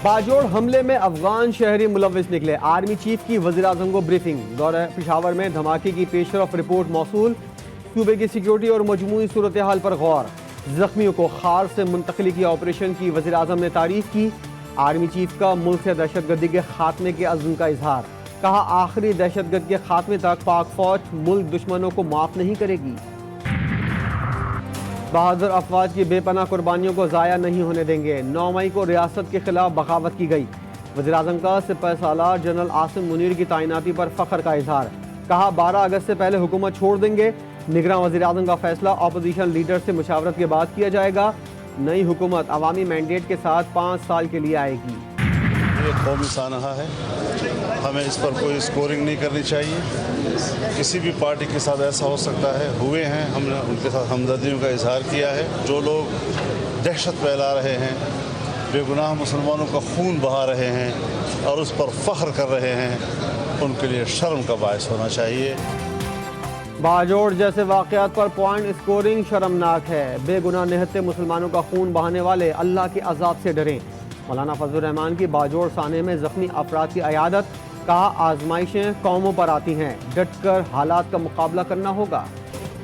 باجوڑ حملے میں افغان شہری ملوث نکلے، آرمی چیف کی وزیراعظم کو بریفنگ۔ دورہ پشاور میں دھماکے کی پیش رفت رپورٹ موصول، صوبے کی سیکیورٹی اور مجموعی صورتحال پر غور۔ زخمیوں کو خار سے منتقلی کی آپریشن کی وزیراعظم نے تعریف کی۔ آرمی چیف کا ملک سے دہشت گردی کے خاتمے کے عزم کا اظہار، کہا آخری دہشت گرد کے خاتمے تک پاک فوج ملک دشمنوں کو معاف نہیں کرے گی۔ بہادر افواج کی بے پناہ قربانیوں کو ضائع نہیں ہونے دیں گے، 9 مئی کو ریاست کے خلاف بغاوت کی گئی۔ وزیراعظم کا سپہ سالار جنرل عاصم منیر کی تعیناتی پر فخر کا اظہار، کہا 12 اگست سے پہلے حکومت چھوڑ دیں گے۔ نگراں وزیراعظم کا فیصلہ اپوزیشن لیڈر سے مشاورت کے بعد کیا جائے گا۔ نئی حکومت عوامی مینڈیٹ کے ساتھ 5 سال کے لیے آئے گی۔ یہ قومی سانحہ ہے، ہمیں اس پر کوئی اسکورنگ نہیں کرنی چاہیے۔ کسی بھی پارٹی کے ساتھ ایسا ہو سکتا ہے، ہوئے ہیں، ہم نے ان کے ساتھ ہمدردیوں کا اظہار کیا ہے۔ جو لوگ دہشت پھیلا رہے ہیں، بے گناہ مسلمانوں کا خون بہا رہے ہیں اور اس پر فخر کر رہے ہیں، ان کے لیے شرم کا باعث ہونا چاہیے۔ باجوڑ جیسے واقعات پر پوائنٹ اسکورنگ شرمناک ہے، بے گناہ نہتے مسلمانوں کا خون بہانے والے اللہ کے عذاب سے ڈریں۔ مولانا فضل الرحمان کی باجوڑ سانحے میں زخمی افراد کی عیادت، کہا آزمائشیں قوموں پر آتی ہیں، ڈٹ کر حالات کا مقابلہ کرنا ہوگا۔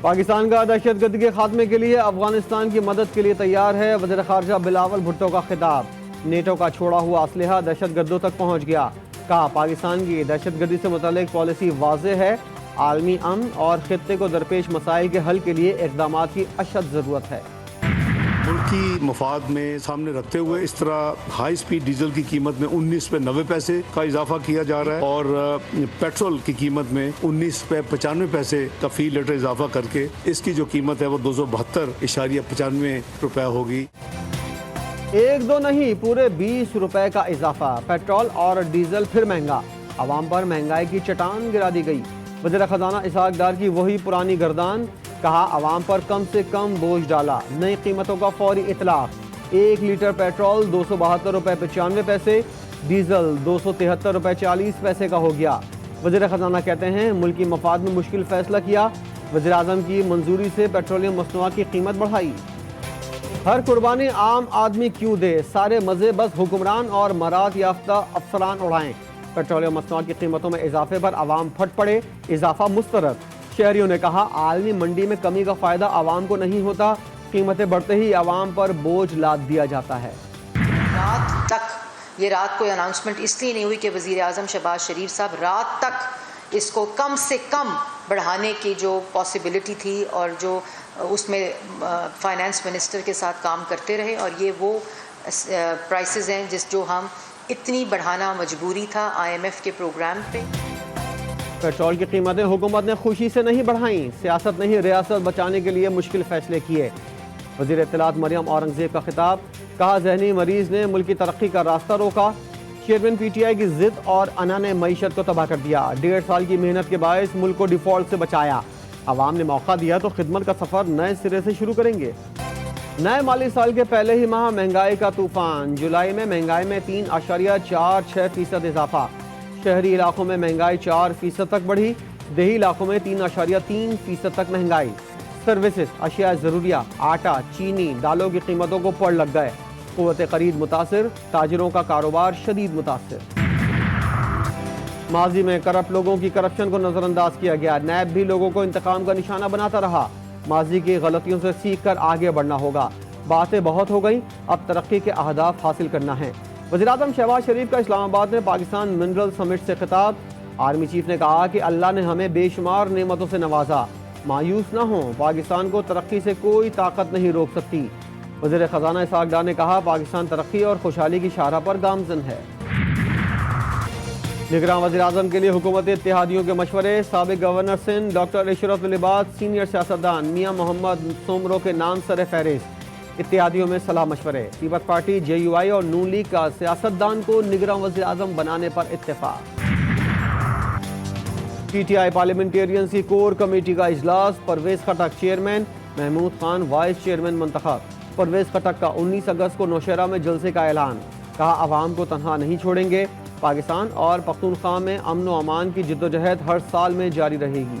پاکستان کا دہشت گردی کے خاتمے کے لیے افغانستان کی مدد کے لیے تیار ہے، وزیر خارجہ بلاول بھٹو کا خطاب۔ نیٹو کا چھوڑا ہوا اسلحہ دہشت گردوں تک پہنچ گیا، کہا پاکستان کی دہشت گردی سے متعلق پالیسی واضح ہے، عالمی امن اور خطے کو درپیش مسائل کے حل کے لیے اقدامات کی اشد ضرورت ہے۔ ملک کی مفاد میں سامنے رکھتے ہوئے اس طرح ہائی سپیڈ ڈیزل کی قیمت میں 19 پہ 90 پیسے کا اضافہ کیا جا رہا ہے اور پیٹرول کی قیمت میں 19 پہ 95 پیسے کا فی لیٹر اضافہ کر کے اس کی جو قیمت ہے وہ 272.95 روپے ہوگی۔ 1-2 نہیں، پورے 20 روپے کا اضافہ، پیٹرول اور ڈیزل پھر مہنگا، عوام پر مہنگائی کی چٹان گرا دی گئی۔ وزیر خزانہ اسحاق ڈار کی وہی پرانی گردان، کہا عوام پر کم سے کم بوجھ ڈالا، نئی قیمتوں کا فوری اطلاق۔ 1 لیٹر پیٹرول 272 روپے 95 پیسے، ڈیزل 273 روپے 40 پیسے کا ہو گیا۔ وزیر خزانہ کہتے ہیں ملکی مفاد میں مشکل فیصلہ کیا، وزیراعظم کی منظوری سے پیٹرولیم مصنوعات کی قیمت بڑھائی۔ ہر قربانی عام آدمی کیوں دے، سارے مزے بس حکمران اور مراد یافتہ افسران اڑائیں۔ پیٹرولیم مصنوعات کی قیمتوں میں اضافے پر عوام پھٹ پڑے، اضافہ مسترد۔ شہریوں نے کہا عالمی منڈی میں کمی کا فائدہ عوام کو نہیں ہوتا، قیمتیں بڑھتے ہی عوام پر بوجھ لاد دیا جاتا ہے۔ رات تک یہ رات کوئی اناؤنسمنٹ اس لیے نہیں ہوئی کہ وزیر اعظم شہباز شریف صاحب رات تک اس کو کم سے کم بڑھانے کی جو پاسبلٹی تھی اور جو اس میں فائنانس منسٹر کے ساتھ کام کرتے رہے، اور یہ وہ پرائسز ہیں جو ہم اتنی بڑھانا مجبوری تھا IMF کے پروگرام پہ۔ پیٹرول کی قیمتیں حکومت نے خوشی سے نہیں بڑھائیں، سیاست نہیں ریاست بچانے کے لیے مشکل فیصلے کیے۔ وزیر اطلاعات مریم اورنگزیب کا خطاب، کہا ذہنی مریض نے ملک کی ترقی کا راستہ روکا، چیئرمین PTI کی ضد اور انا نے معیشت کو تباہ کر دیا، 1.5 سال کی محنت کے باعث ملک کو ڈیفالٹ سے بچایا، عوام نے موقع دیا تو خدمت کا سفر نئے سرے سے شروع کریں گے۔ نئے مالی سال کے پہلے ہی ماہ مہنگائی کا طوفان، جولائی میں مہنگائی میں 3.46% اضافہ، شہری علاقوں میں مہنگائی 4% تک بڑھی، دیہی علاقوں میں 3.3% تک مہنگائی۔ سروسز، اشیاء ضروریہ، آٹا، چینی، دالوں کی قیمتوں کو پڑ لگ گئے، قوت خرید متاثر، تاجروں کا کاروبار شدید متاثر۔ ماضی میں کرپٹ لوگوں کی کرپشن کو نظر انداز کیا گیا، نیب بھی لوگوں کو انتقام کا نشانہ بناتا رہا، ماضی کی غلطیوں سے سیکھ کر آگے بڑھنا ہوگا، باتیں بہت ہو گئیں، اب ترقی کے اہداف حاصل کرنا ہے۔ وزیراعظم شہباز شریف کا اسلام آباد میں پاکستان منرل سمٹ سے خطاب، آرمی چیف نے کہا کہ اللہ نے ہمیں بے شمار نعمتوں سے نوازا، مایوس نہ ہوں، پاکستان کو ترقی سے کوئی طاقت نہیں روک سکتی۔ وزیر خزانہ اسحاق ڈار نے کہا پاکستان ترقی اور خوشحالی کی شاہراہ پر گامزن ہے۔ نگراں وزیراعظم کے لیے حکومت اتحادیوں کے مشورے، سابق گورنر سندھ ڈاکٹر اشرف لباس سینئر سیاستدان میاں محمد سومرو کے نام سر فہرست، اتحادیوں میں صلاح مشورے، پیپلز پارٹی JUI اور نون لیگ کا سیاستدان کو نگراں وزیراعظم بنانے پر اتفاق۔ PTI پارلیمنٹیرینز کور کمیٹی کا اجلاس، Pervez Khattak chairman, Mahmood Khan vice chairman منتخب۔ پرویز خٹک کا 19 اگست کو نوشہرہ میں جلسے کا اعلان، کہا عوام کو تنہا نہیں چھوڑیں گے، پاکستان اور پختونخوا میں امن و امان کی جدوجہد ہر سال میں جاری رہے گی۔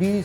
20